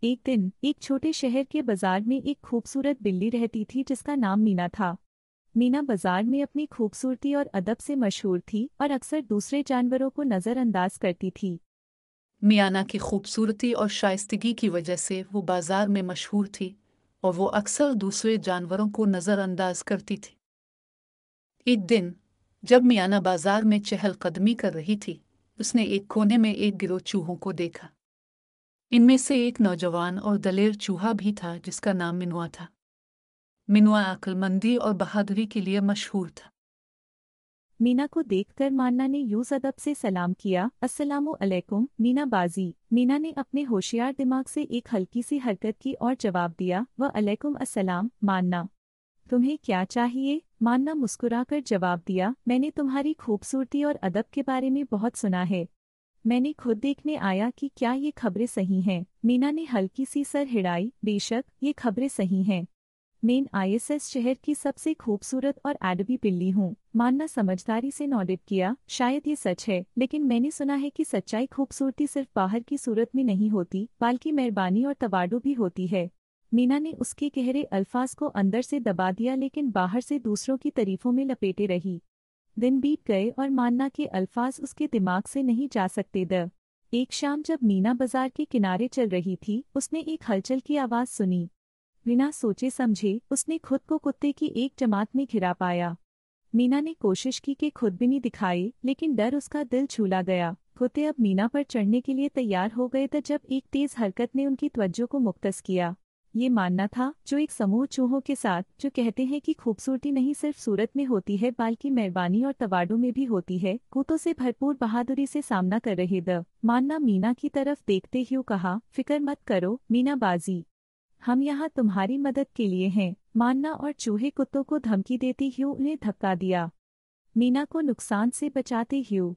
एक दिन एक छोटे शहर के बाजार में एक खूबसूरत बिल्ली रहती थी जिसका नाम मीना था। मीना बाजार में अपनी खूबसूरती और अदब से मशहूर थी और अक्सर दूसरे जानवरों को नज़रअंदाज करती थी। मियाना की खूबसूरती और शाइस्तगी की वजह से वो बाजार में मशहूर थी और वो अक्सर दूसरे जानवरों को नज़रअंदाज करती थी। एक दिन जब मियाना बाजार में चहलकदमी कर रही थी, उसने एक कोने में एक गिरोह चूहों को देखा। इनमें से एक नौजवान और दलेर चूहा भी था जिसका नाम मिनुआ था। मिनुआ अक्लमंदी और बहादुरी के लिए मशहूर था। मीना को देखकर मान्ना ने यूं अदब से सलाम किया, अस्सलामु अलैकुम मीना बाजी। मीना ने अपने होशियार दिमाग से एक हल्की सी हरकत की और जवाब दिया, व अलैकुम अस्सलाम मान्ना। तुम्हें क्या चाहिए? मान्ना मुस्कुराकर जवाब दिया, मैंने तुम्हारी खूबसूरती और अदब के बारे में बहुत सुना है। मैंने खुद देखने आया कि क्या ये खबरें सही हैं। मीना ने हल्की सी सर हिड़ाई, बेशक ये खबरें सही हैं। मैं आईएसएस शहर की सबसे खूबसूरत और एडबी बिल्ली हूँ। मान्ना समझदारी से नॉडिट किया, शायद ये सच है, लेकिन मैंने सुना है कि सच्चाई खूबसूरती सिर्फ बाहर की सूरत में नहीं होती बल्कि मेहरबानी और तवाडू भी होती है। मीना ने उसके गहरे अल्फाज को अंदर से दबा दिया लेकिन बाहर से दूसरों की तारीफों में लपेटे रही। दिन बीत गए और मान्ना के अल्फाज उसके दिमाग से नहीं जा सकते द एक शाम जब मीना बाजार के किनारे चल रही थी, उसने एक हलचल की आवाज़ सुनी। बिना सोचे समझे उसने खुद को कुत्ते की एक जमात में घिरा पाया। मीना ने कोशिश की कि खुद भी नहीं दिखाए, लेकिन डर उसका दिल छूला गया। कुत्ते अब मीना पर चढ़ने के लिए तैयार हो गए थे जब एक तेज हरकत ने उनकी तवज्जो को मुक्तस किया। ये मानना था जो एक समूह चूहों के साथ जो कहते हैं कि खूबसूरती नहीं सिर्फ सूरत में होती है बल्कि मेहरबानी और तवाडू में भी होती है, कुत्तों से भरपूर बहादुरी से सामना कर रहे द मानना मीना की तरफ देखते हुए कहा, फिक्र मत करो मीना बाजी, हम यहाँ तुम्हारी मदद के लिए हैं। मान्ना और चूहे कुत्तों को धमकी देती हुए उन्हें धक्का दिया, मीना को नुकसान से बचाते हुए।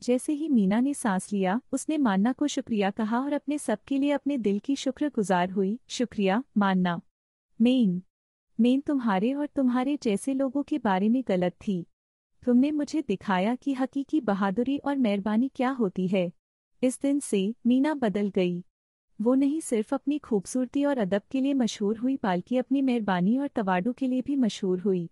जैसे ही मीना ने सांस लिया, उसने मान्ना को शुक्रिया कहा और अपने सबके लिए अपने दिल की शुक्रगुजार हुई। शुक्रिया मान्ना। मैं तुम्हारे और तुम्हारे जैसे लोगों के बारे में गलत थी। तुमने मुझे दिखाया कि हकीकी बहादुरी और मेहरबानी क्या होती है। इस दिन से मीना बदल गई। वो नहीं सिर्फ अपनी खूबसूरती और अदब के लिए मशहूर हुई बल्कि अपनी मेहरबानी और तवाडू के लिए भी मशहूर हुई।